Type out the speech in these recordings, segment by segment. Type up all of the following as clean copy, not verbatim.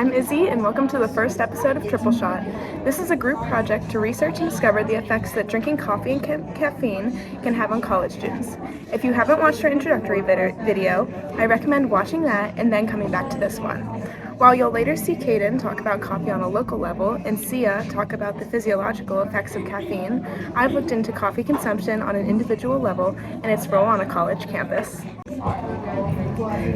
I'm Izzy, and welcome to the first episode of Triple Shot. This is a group project to research and discover the effects that drinking coffee and caffeine can have on college students. If you haven't watched our introductory video, I recommend watching that and then coming back to this one. While you'll later see Kaden talk about coffee on a local level and Sia talk about the physiological effects of caffeine, I've looked into coffee consumption on an individual level and its role on a college campus.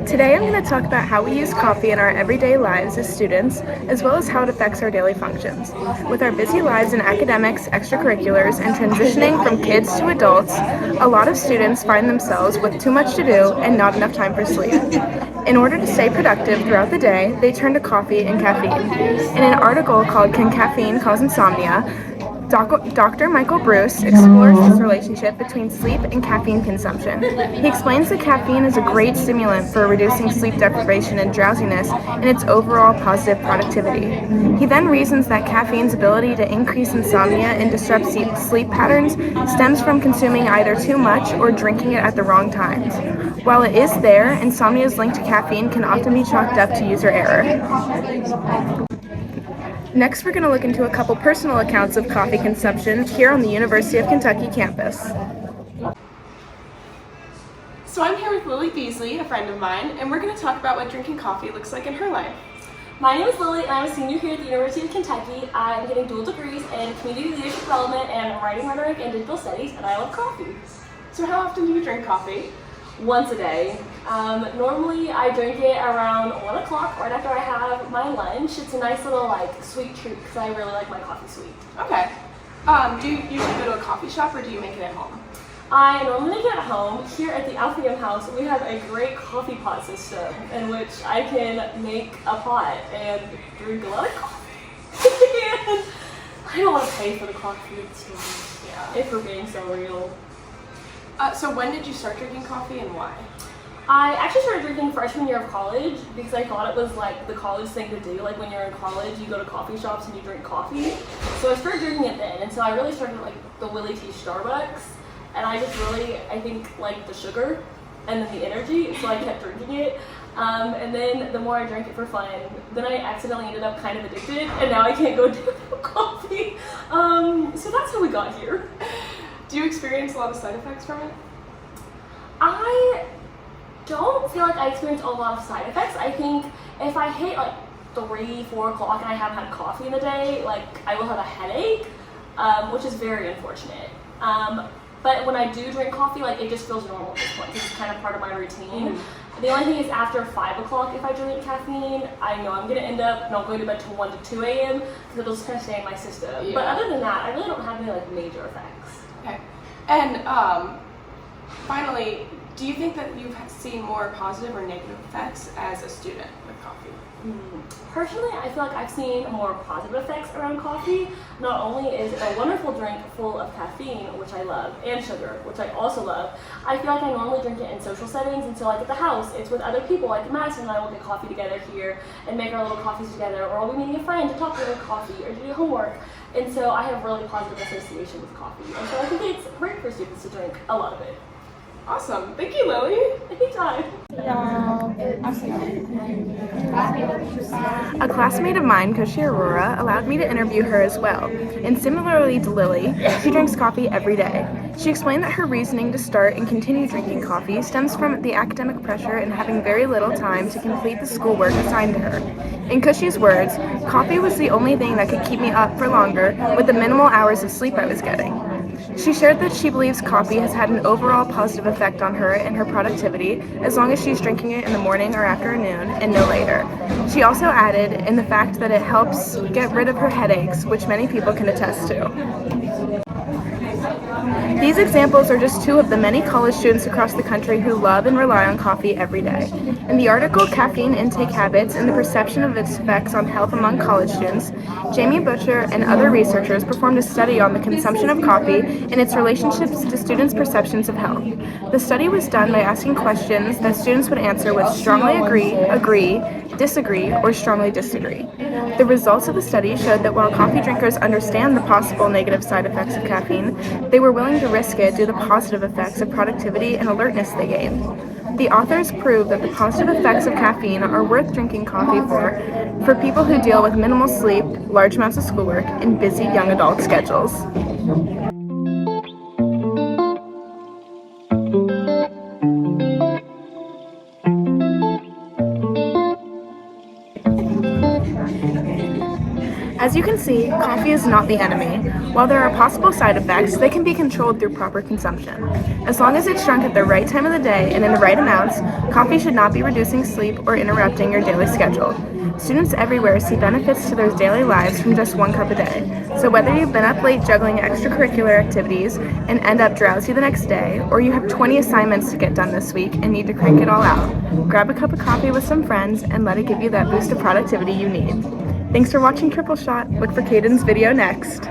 Today I'm going to talk about how we use coffee in our everyday lives as students, as well as how it affects our daily functions. With our busy lives in academics, extracurriculars, and transitioning from kids to adults, a lot of students find themselves with too much to do and not enough time for sleep. In order to stay productive throughout the day, they turn to coffee and caffeine. In an article called "Can Caffeine Cause Insomnia?", Dr. Michael Bruce explores this relationship between sleep and caffeine consumption. He explains that caffeine is a great stimulant for reducing sleep deprivation and drowsiness and its overall positive productivity. He then reasons that caffeine's ability to increase insomnia and disrupt sleep patterns stems from consuming either too much or drinking it at the wrong times. While it is there, insomnia's link to caffeine can often be chalked up to user error. Next, we're going to look into a couple personal accounts of coffee consumption here on the University of Kentucky campus. So I'm here with Lily Beasley, a friend of mine, and we're going to talk about what drinking coffee looks like in her life. My name is Lily, and I'm a senior here at the University of Kentucky. I'm getting dual degrees in community leadership development and writing, rhetoric, and digital studies, and I love coffee. So how often do you drink coffee? Once a day. Normally I drink it around 1 o'clock right after I have my lunch. It's a nice little sweet treat because I really like my coffee sweet. Okay. Do you usually go to a coffee shop or do you make it at home? I normally make it at home. Here at the Alpheum House we have a great coffee pot system in which I can make a pot and drink a lot of coffee. And I don't want to pay for the coffee, if we're being so real. So when did you start drinking coffee and why? I actually started drinking freshman year of college because I thought it was the college thing to do. When you're in college, you go to coffee shops and you drink coffee. So I started drinking it then, and so I really started the Willie T Starbucks, and I just really, I think, liked the sugar and then the energy, so I kept drinking it. And then the more I drank it for fun, then I accidentally ended up kind of addicted, and now I can't go do without coffee. So that's how we got here. Do you experience a lot of side effects from it? I don't feel like I experience a lot of side effects. I think if I hit 3, 4 o'clock and I haven't had coffee in the day, I will have a headache, which is very unfortunate. But when I do drink coffee, it just feels normal at this point because it's kind of part of my routine. The only thing is after 5 o'clock, if I drink caffeine, I know I'm going to end up not going to bed till 1 to 2 a.m. because it'll just kind of stay in my system. Yeah. But other than that, I really don't have any major effects. Okay. And finally, do you think that you've seen more positive or negative effects as a student with coffee? Personally, I feel like I've seen more positive effects around coffee. Not only is it a wonderful drink full of caffeine, which I love, and sugar, which I also love, I feel like I normally drink it in social settings, and so at the house, it's with other people, Madison and I will get coffee together here and make our little coffees together, or we'll be meeting a friend to talk over coffee or to do homework. And so I have really positive association with coffee, and so I think it's great for students to drink a lot of it. Awesome. Thank you, Lily. Anytime. A classmate of mine, Koshi Aurora, allowed me to interview her as well. And similarly to Lily, she drinks coffee every day. She explained that her reasoning to start and continue drinking coffee stems from the academic pressure and having very little time to complete the schoolwork assigned to her. In Koshi's words, coffee was the only thing that could keep me up for longer with the minimal hours of sleep I was getting. She shared that she believes coffee has had an overall positive effect on her and her productivity as long as she's drinking it in the morning or afternoon and no later. She also added in the fact that it helps get rid of her headaches, which many people can attest to. These examples are just two of the many college students across the country who love and rely on coffee every day. In the article "Caffeine Intake Habits and the Perception of Its Effects on Health Among College Students," Jamie Butcher and other researchers performed a study on the consumption of coffee and its relationships to students' perceptions of health. The study was done by asking questions that students would answer with strongly agree, disagree, or strongly disagree. The results of the study showed that while coffee drinkers understand the possible negative side effects of caffeine, they were willing to risk it due to the positive effects of productivity and alertness they gained. The authors prove that the positive effects of caffeine are worth drinking coffee for people who deal with minimal sleep, large amounts of schoolwork, and busy young adult schedules. As you can see, coffee is not the enemy. While there are possible side effects, they can be controlled through proper consumption. As long as it's drunk at the right time of the day and in the right amounts, coffee should not be reducing sleep or interrupting your daily schedule. Students everywhere see benefits to their daily lives from just 1 cup a day. So whether you've been up late juggling extracurricular activities and end up drowsy the next day, or you have 20 assignments to get done this week and need to crank it all out, grab a cup of coffee with some friends and let it give you that boost of productivity you need. Thanks for watching Triple Shot. Look for Caden's video next.